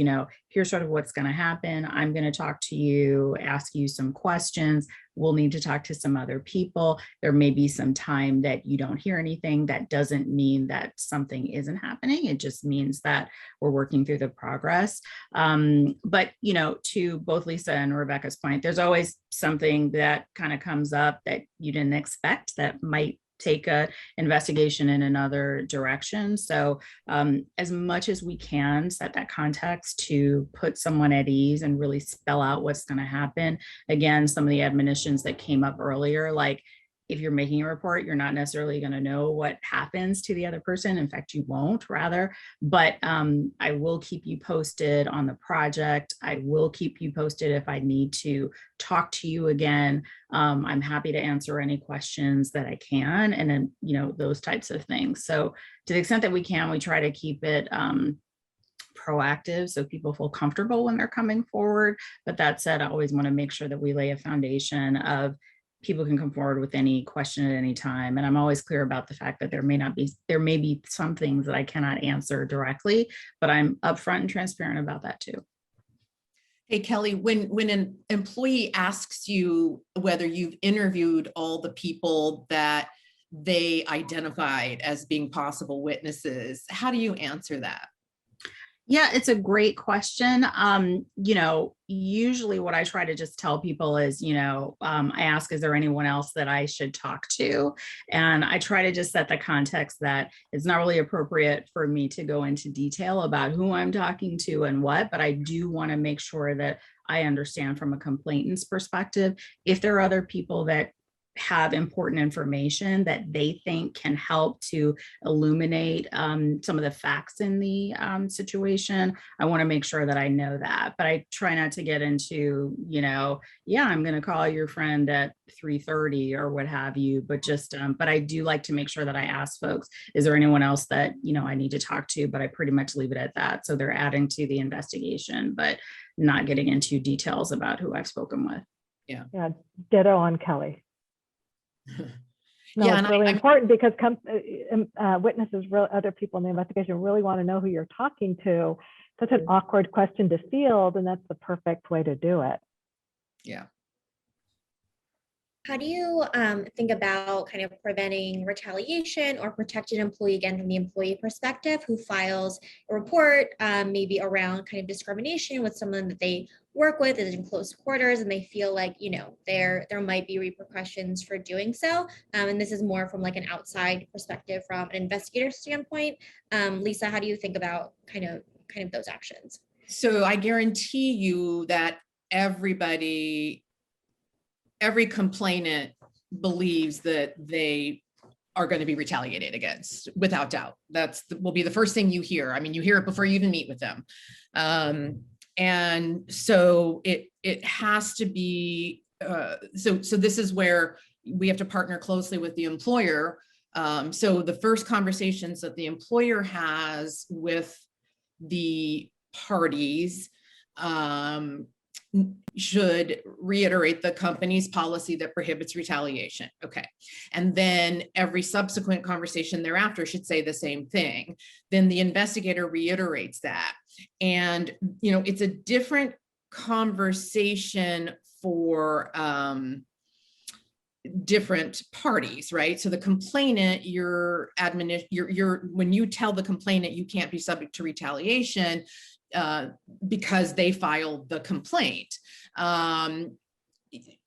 here's sort of what's going to happen. I'm going to talk to you, ask you some questions. We'll need to talk to some other people. There may be some time that you don't hear anything. That doesn't mean that something isn't happening. It just means that we're working through the progress. But, to both Lisa and Rebecca's point, there's always something that kind of comes up that you didn't expect that might take a investigation in another direction. So as much as we can set that context to put someone at ease and really spell out what's going to happen. Again, some of the admonitions that came up earlier, like if you're making a report, you're not necessarily going to know what happens to the other person. In fact, you won't, rather. But I will keep you posted on the project. I will keep you posted if I need to talk to you again. I'm happy to answer any questions that I can, and then, those types of things. So to the extent that we can, we try to keep it proactive so people feel comfortable when they're coming forward. But that said, I always want to make sure that we lay a foundation of people can come forward with any question at any time. And I'm always clear about the fact that there may be some things that I cannot answer directly, but I'm upfront and transparent about that too. Hey, Kelly, when an employee asks you whether you've interviewed all the people that they identified as being possible witnesses, how do you answer that? Yeah, it's a great question. Usually what I try to just tell people is, I ask, is there anyone else that I should talk to? And I try to just set the context that it's not really appropriate for me to go into detail about who I'm talking to and what, but I do want to make sure that I understand from a complainant's perspective, if there are other people that have important information that they think can help to illuminate some of the facts in the situation. I want to make sure that I know that, but I try not to get into, I'm going to call your friend at 3:30 or what have you, but but I do like to make sure that I ask folks, is there anyone else that, I need to talk to, but I pretty much leave it at that. So they're adding to the investigation, but not getting into details about who I've spoken with. Yeah. Yeah. Ditto on Kelly. No, yeah, it's really important because witnesses, other people in the investigation really want to know who you're talking to. Such an awkward question to field, and that's the perfect way to do it. Yeah. How do you think about kind of preventing retaliation or protect an employee, again, from the employee perspective, who files a report maybe around kind of discrimination with someone that they work with, is in close quarters, and they feel like, there might be repercussions for doing so. And this is more from like an outside perspective from an investigator standpoint. Lisa, how do you think about kind of those actions? So I guarantee you that every complainant believes that they are going to be retaliated against, without doubt. Will be the first thing you hear. I mean, you hear it before you even meet with them. And so it has to be, so this is where we have to partner closely with the employer. So the first conversations that the employer has with the parties should reiterate the company's policy that prohibits retaliation. Okay. And then every subsequent conversation thereafter should say the same thing. Then the investigator reiterates that. And, you know, it's a different conversation for different parties, right? So the complainant, when you tell the complainant you can't be subject to retaliation, because they filed the complaint.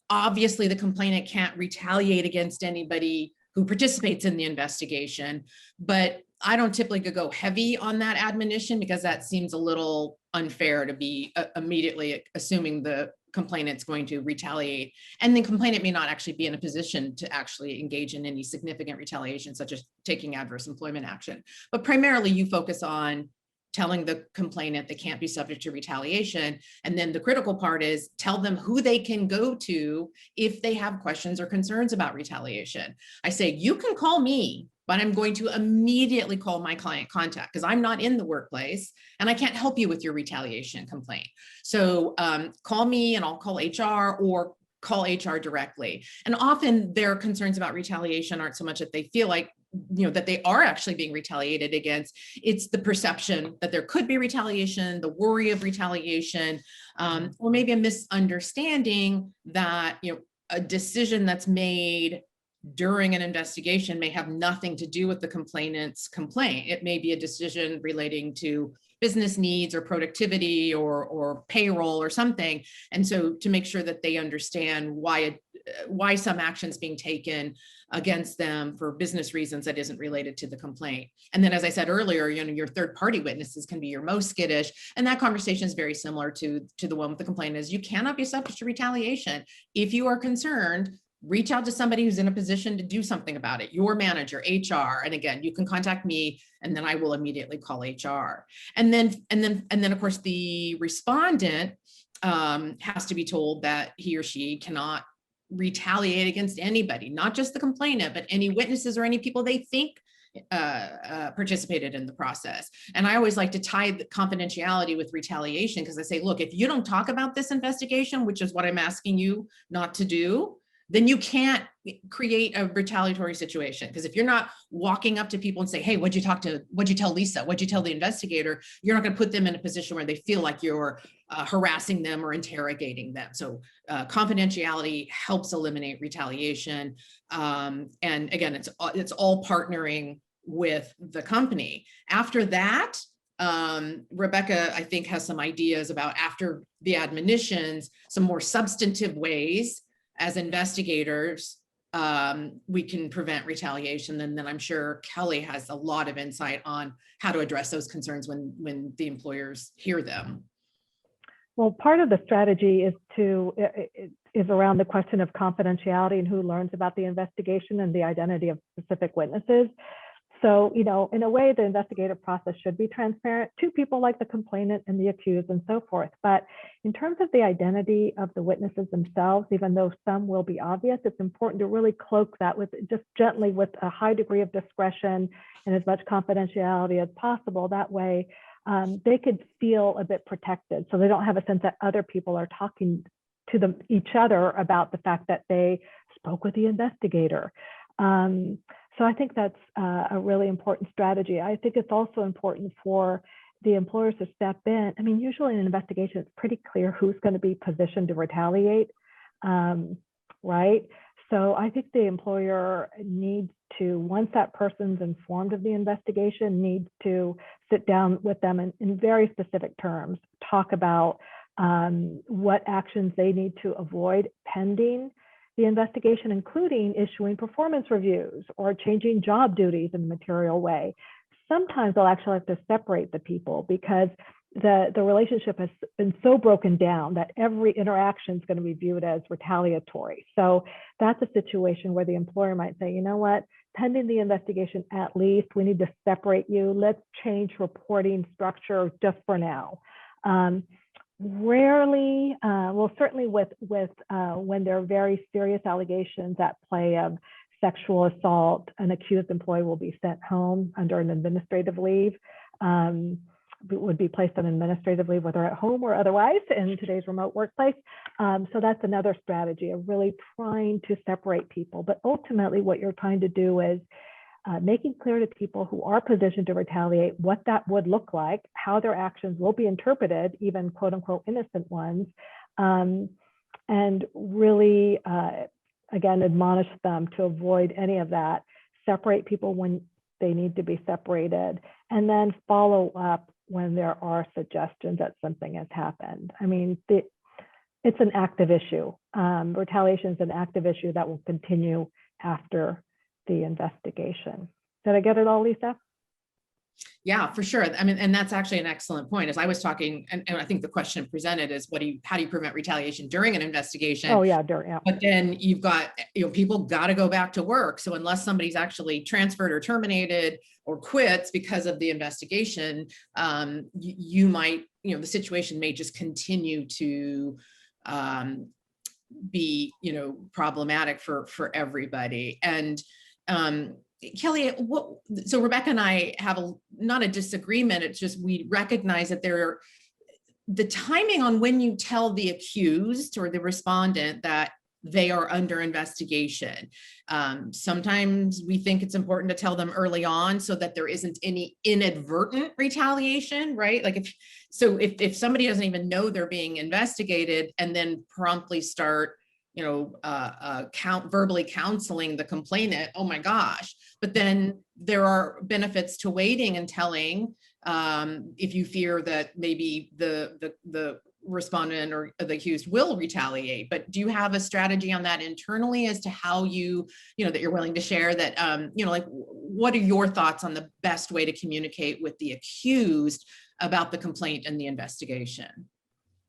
Obviously, the complainant can't retaliate against anybody who participates in the investigation, but I don't typically go heavy on that admonition because that seems a little unfair to be immediately assuming the complainant's going to retaliate. And the complainant may not actually be in a position to actually engage in any significant retaliation, such as taking adverse employment action. But primarily you focus on telling the complainant they can't be subject to retaliation. And then the critical part is tell them who they can go to if they have questions or concerns about retaliation. I say, you can call me, but I'm going to immediately call my client contact because I'm not in the workplace and I can't help you with your retaliation complaint. So call me and I'll call HR or call HR directly. And often their concerns about retaliation aren't so much that they feel like, you know, that they are actually being retaliated against. It's the perception that there could be retaliation, the worry of retaliation, or maybe a misunderstanding that, you know, a decision that's made during an investigation may have nothing to do with the complainant's complaint. It may be a decision relating to business needs or productivity or payroll or something. And so to make sure that they understand why some action's being taken against them for business reasons that isn't related to the complaint. And then, as I said earlier, you know, your third party witnesses can be your most skittish. And that conversation is very similar to the one with the complaint is you cannot be subject to retaliation. If you are concerned, reach out to somebody who's in a position to do something about it, your manager, HR. And again, you can contact me and then I will immediately call HR. And then of course, the respondent has to be told that he or she cannot retaliate against anybody, not just the complainant, but any witnesses or any people they think participated in the process. And I always like to tie the confidentiality with retaliation because I say, look, if you don't talk about this investigation, which is what I'm asking you not to do, then you can't create a retaliatory situation. Because if you're not walking up to people and say, hey, what'd you tell Lisa? What'd you tell the investigator? You're not going to put them in a position where they feel like you're harassing them or interrogating them. So confidentiality helps eliminate retaliation. And again, it's all partnering with the company. After that, Rebecca, I think, has some ideas about after the admonitions, some more substantive ways as investigators, we can prevent retaliation. And then I'm sure Kelly has a lot of insight on how to address those concerns when the employers hear them. Well, part of the strategy is around the question of confidentiality and who learns about the investigation and the identity of specific witnesses. So, you know, in a way, the investigative process should be transparent to people like the complainant and the accused and so forth. But in terms of the identity of the witnesses themselves, even though some will be obvious, it's important to really cloak that with just gently with a high degree of discretion and as much confidentiality as possible. That way, they could feel a bit protected. So they don't have a sense that other people are talking to each other about the fact that they spoke with the investigator. So I think that's a really important strategy. I think it's also important for the employers to step in. I mean, usually in an investigation, it's pretty clear who's going to be positioned to retaliate, right? So I think the employer needs to, once that person's informed of the investigation, needs to sit down with them in very specific terms, talk about what actions they need to avoid pending the investigation, including issuing performance reviews or changing job duties in a material way. Sometimes they'll actually have to separate the people because the relationship has been so broken down that every interaction is going to be viewed as retaliatory. So that's a situation where the employer might say, you know what, pending the investigation, at least we need to separate you. Let's change reporting structure just for now. Rarely, well, certainly with when there are very serious allegations at play of sexual assault, an accused employee will be sent home under an administrative leave. would be placed on administrative leave, whether at home or otherwise in today's remote workplace. So that's another strategy of really trying to separate people. But ultimately what you're trying to do is making clear to people who are positioned to retaliate what that would look like, how their actions will be interpreted, even quote unquote innocent ones, and really, again, admonish them to avoid any of that, separate people when they need to be separated, and then follow up when there are suggestions that something has happened. I mean, it's an active issue. Retaliation is an active issue that will continue after the investigation. Did I get it all, Lisa? Yeah, for sure. I mean, and that's actually an excellent point. As I was talking, and I think the question presented is, how do you prevent retaliation during an investigation? Oh yeah, yeah. But then you've got, people got to go back to work. So unless somebody's actually transferred or terminated or quits because of the investigation, you might, the situation may just continue to be, problematic for everybody. And Kelly, so Rebecca and I have not a disagreement. It's just, we recognize that the timing on when you tell the accused or the respondent that they are under investigation. Sometimes we think it's important to tell them early on so that there isn't any inadvertent retaliation, right? Like if somebody doesn't even know they're being investigated and then promptly start verbally counseling the complainant, oh my gosh. But then there are benefits to waiting and telling if you fear that maybe the respondent or the accused will retaliate. But do you have a strategy on that internally as to how that you're willing to share that, like what are your thoughts on the best way to communicate with the accused about the complaint and the investigation?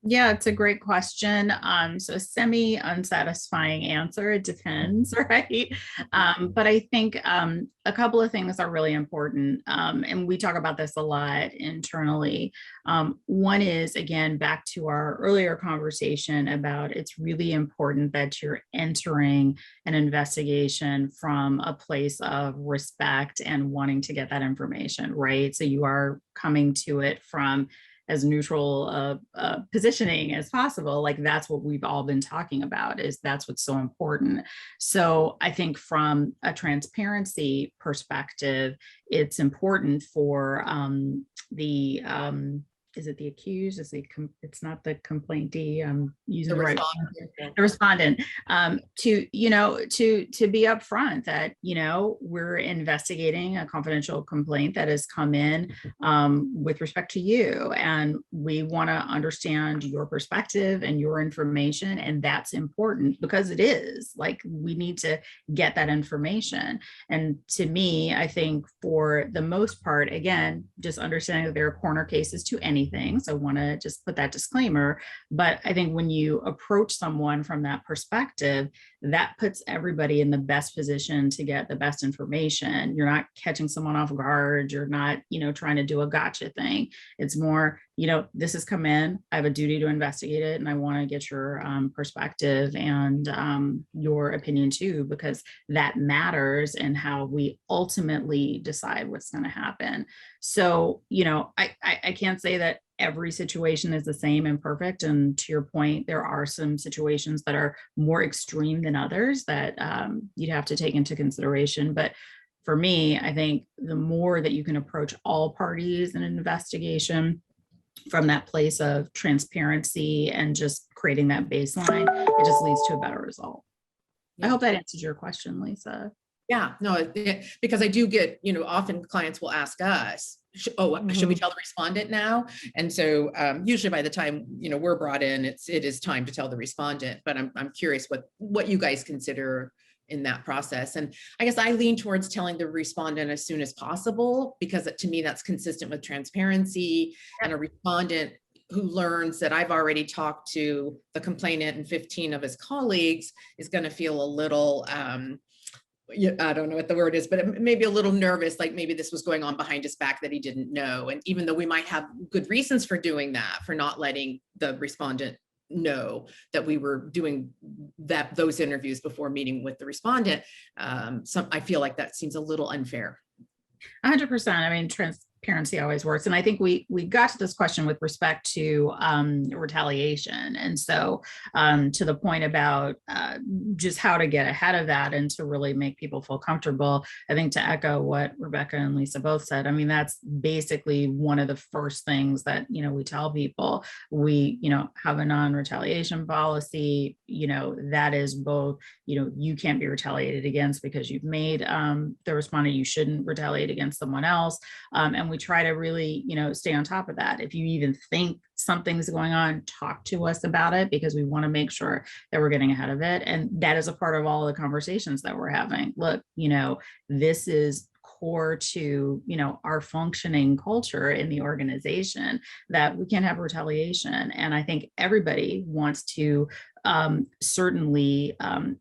Yeah, it's a great question. So semi-unsatisfying answer, it depends, right? But I think a couple of things are really important. And we talk about this a lot internally. One is, again, back to our earlier conversation about it's really important that you're entering an investigation from a place of respect and wanting to get that information, right? So you are coming to it from as neutral positioning as possible. Like that's what we've all been talking about, is that's what's so important. So I think from a transparency perspective, it's important for is it the accused? It's not the complaintee. I'm using the right the respondent. To be upfront that we're investigating a confidential complaint that has come in with respect to you, and we want to understand your perspective and your information, and that's important because it is. Like we need to get that information. And to me, I think for the most part, again, just understanding that there are corner cases to anything. So I want to just put that disclaimer. But I think when you approach someone from that perspective, that puts everybody in the best position to get the best information. You're not catching someone off guard. You're not, trying to do a gotcha thing. It's more, this has come in. I have a duty to investigate it, and I want to get your perspective and your opinion too, because that matters in how we ultimately decide what's going to happen. So, I can't say that every situation is the same and perfect. And to your point, there are some situations that are more extreme than others that you'd have to take into consideration. But for me, I think the more that you can approach all parties in an investigation from that place of transparency and just creating that baseline, it just leads to a better result. I hope that answers your question, Lisa. Yeah, no, because I do get, often clients will ask us, should we tell the respondent now? And so usually by the time, we're brought in, it is time to tell the respondent, but I'm curious what you guys consider in that process. And I guess I lean towards telling the respondent as soon as possible, because to me, that's consistent with transparency. And a respondent who learns that I've already talked to the complainant and 15 of his colleagues is going to feel a little, I don't know what the word is, but maybe a little nervous, like maybe this was going on behind his back that he didn't know. And even though we might have good reasons for doing that, for not letting the respondent know that we were doing those interviews before meeting with the respondent, I feel like that seems a little unfair. 100%. I mean, transparency always works. And I think we got to this question with respect to retaliation. And so to the point about just how to get ahead of that and to really make people feel comfortable, I think to echo what Rebecca and Lisa both said, I mean, that's basically one of the first things that, you know, we tell people. We, you know, have a non-retaliation policy, you know, that is both, you know, you can't be retaliated against because you've made the respondent, you shouldn't retaliate against someone else. And we try to really, you know, stay on top of that. If you even think something's going on, talk to us about it, because we want to make sure that we're getting ahead of it. And that is a part of all the conversations that we're having. Look, you know, this is core to, you know, our functioning culture in the organization, that we can't have retaliation. And I think everybody wants to certainly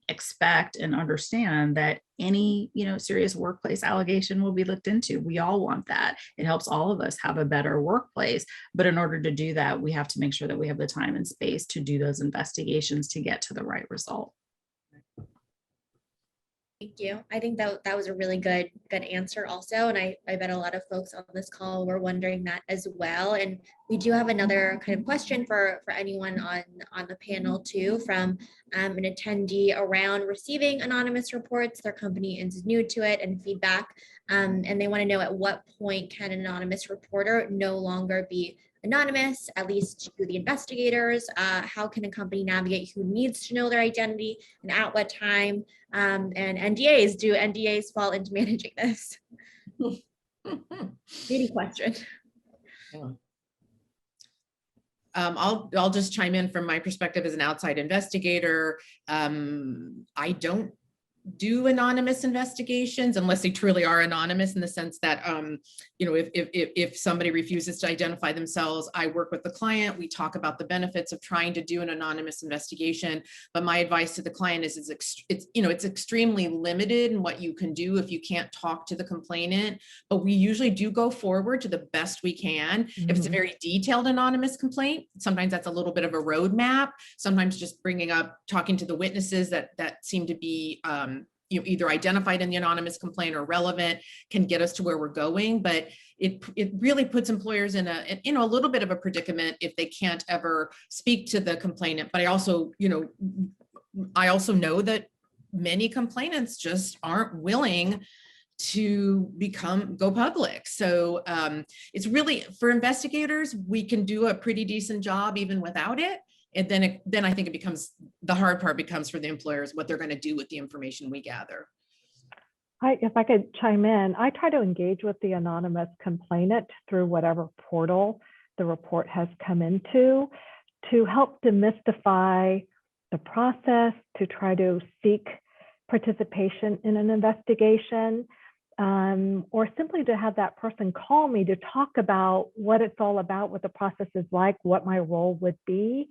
expect and understand that any, you know, serious workplace allegation will be looked into. We all want that. It helps all of us have a better workplace. But in order to do that, we have to make sure that we have the time and space to do those investigations to get to the right result. Thank you. I think that was a really good answer also. And I bet a lot of folks on this call were wondering that as well. And we do have another kind of question for anyone on the panel too, from an attendee around receiving anonymous reports. Their company is new to it and feedback. And they want to know, at what point can an anonymous reporter no longer be anonymous, at least to the investigators? How can a company navigate who needs to know their identity and at what time? And NDAs, do NDAs fall into managing this? Meaty question. Yeah. I'll just chime in from my perspective as an outside investigator. I don't do anonymous investigations unless they truly are anonymous, in the sense that, you know, if somebody refuses to identify themselves, I work with the client. We talk about the benefits of trying to do an anonymous investigation. But my advice to the client is it's extremely limited in what you can do if you can't talk to the complainant. But we usually do go forward to the best we can. Mm-hmm. If it's a very detailed anonymous complaint, sometimes that's a little bit of a roadmap. Sometimes just talking to the witnesses that seem to be you know, either identified in the anonymous complaint or relevant can get us to where we're going. But it really puts employers in a little bit of a predicament if they can't ever speak to the complainant. But I also know that many complainants just aren't willing to go public. So it's really, for investigators, we can do a pretty decent job even without it. And then I think the hard part becomes for the employers, what they're going to do with the information we gather. If I could chime in, I try to engage with the anonymous complainant through whatever portal the report has come into, to help demystify the process, to try to seek participation in an investigation, or simply to have that person call me to talk about what it's all about, what the process is like, what my role would be,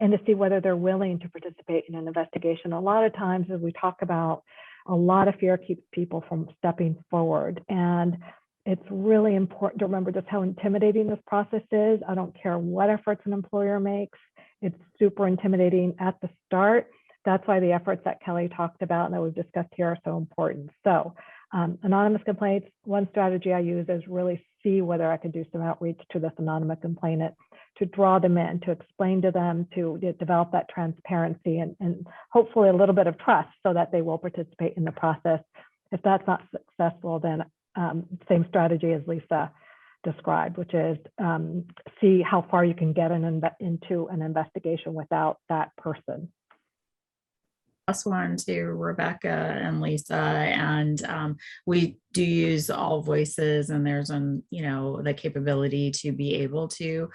and to see whether they're willing to participate in an investigation. A lot of times, as we talk about, a lot of fear keeps people from stepping forward. And it's really important to remember just how intimidating this process is. I don't care what efforts an employer makes. It's super intimidating at the start. That's why the efforts that Kelly talked about and that we've discussed here are so important. So anonymous complaints, one strategy I use is really see whether I could do some outreach to this anonymous complainant, to draw them in, to explain to them, to develop that transparency and hopefully a little bit of trust so that they will participate in the process. If that's not successful, then same strategy as Lisa described, which is see how far you can get into an investigation without that person. One to Rebecca and Lisa, and we do use AllVoices, and there's the capability to be able to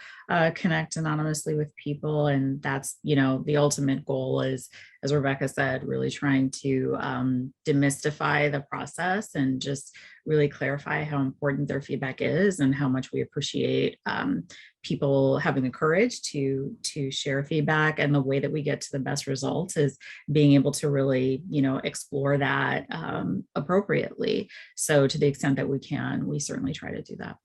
connect anonymously with people, and that's the ultimate goal is, as Rebecca said, really trying to demystify the process and just really clarify how important their feedback is and how much we appreciate people having the courage to share feedback. And the way that we get to the best results is being able to really explore that appropriately. So to the extent that we can, we certainly try to do that.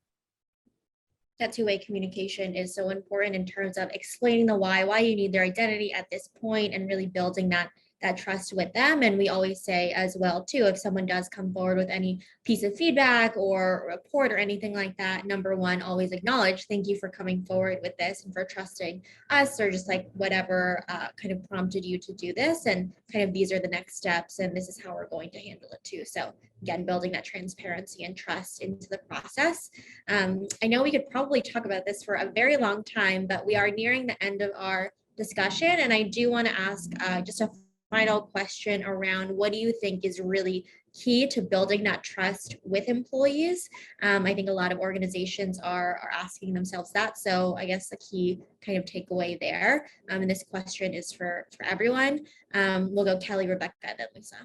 That two-way communication is so important in terms of explaining the why you need their identity at this point, and really building that that trust with them. And we always say as well too, if someone does come forward with any piece of feedback or report or anything like that, number one, always acknowledge, thank you for coming forward with this and for trusting us, or just like whatever kind of prompted you to do this, and kind of these are the next steps and this is how we're going to handle it too. So again, building that transparency and trust into the process. I know we could probably talk about this for a very long time, but we are nearing the end of our discussion, and I do want to ask just a final question around what do you think is really key to building that trust with employees? I think a lot of organizations are asking themselves that. So I guess the key kind of takeaway there, and this question is for everyone. We'll go Kelly, Rebecca, then Lisa.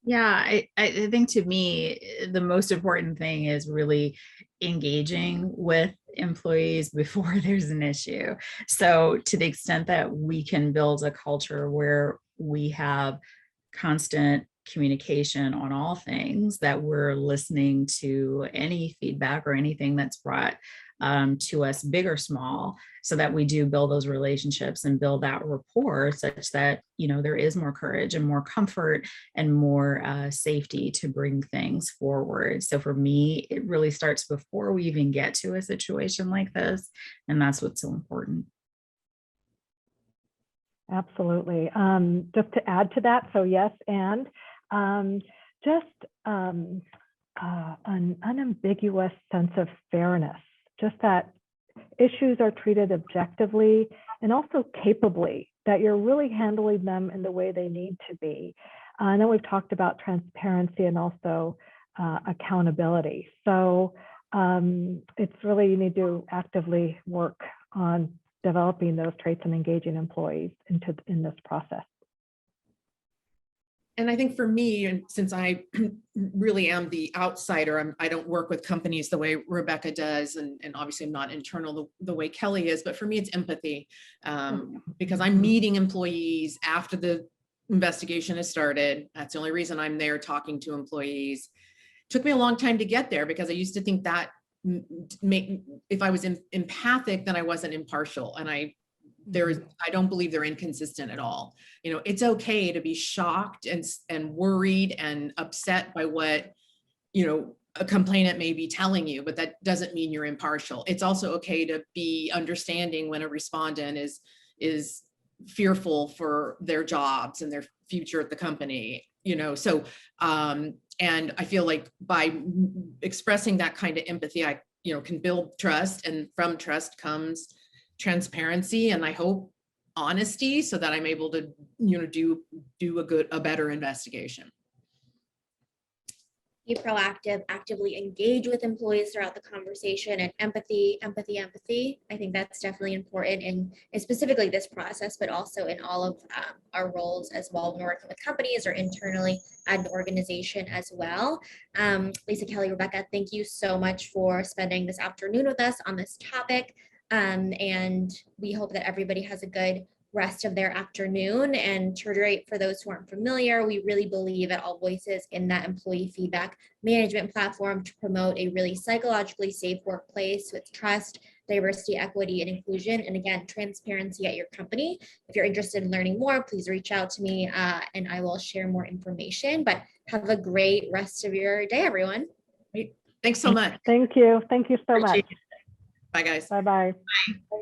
Yeah, I think to me, the most important thing is really engaging with employees before there's an issue. So to the extent that we can build a culture where we have constant communication on all things, that we're listening to any feedback or anything that's brought to us, big or small, so that we do build those relationships and build that rapport such that, you know, there is more courage and more comfort and more safety to bring things forward. So for me, it really starts before we even get to a situation like this. And that's what's so important. Absolutely. Just to add to that, so yes, and just an unambiguous sense of fairness, just that issues are treated objectively and also capably, that you're really handling them in the way they need to be. And then we've talked about transparency and also accountability. So it's really, you need to actively work on developing those traits and engaging employees in this process. And I think for me, and since I really am the outsider, I don't work with companies the way Rebecca does, and obviously I'm not internal the way Kelly is, but for me it's empathy, because I'm meeting employees after the investigation has started. That's the only reason I'm there talking to employees. It took me a long time to get there because I used to think that if I was empathic, then I wasn't impartial, and I don't believe they're inconsistent at all. You know, it's okay to be shocked and worried and upset by what, you know, a complainant may be telling you, but that doesn't mean you're impartial. It's also okay to be understanding when a respondent is fearful for their jobs and their future at the company, you know. So and I feel like by expressing that kind of empathy, I, you know, can build trust, and from trust comes transparency, and I hope honesty, so that I'm able to, you know, do a better investigation. Be proactive, actively engage with employees throughout the conversation, and empathy. I think that's definitely important in specifically this process, but also in all of our roles as well when we're working with companies or internally at an organization as well. Lisa, Kelly, Rebecca, thank you so much for spending this afternoon with us on this topic. And we hope that everybody has a good rest of their afternoon. And to reiterate, for those who aren't familiar, we really believe at AllVoices in that employee feedback management platform to promote a really psychologically safe workplace with trust, diversity, equity, and inclusion, and again, transparency at your company. If you're interested in learning more, please reach out to me and I will share more information. But have a great rest of your day, everyone. Thanks so much. Thank you. Thank you so much. Bye, guys. Bye-bye. Bye.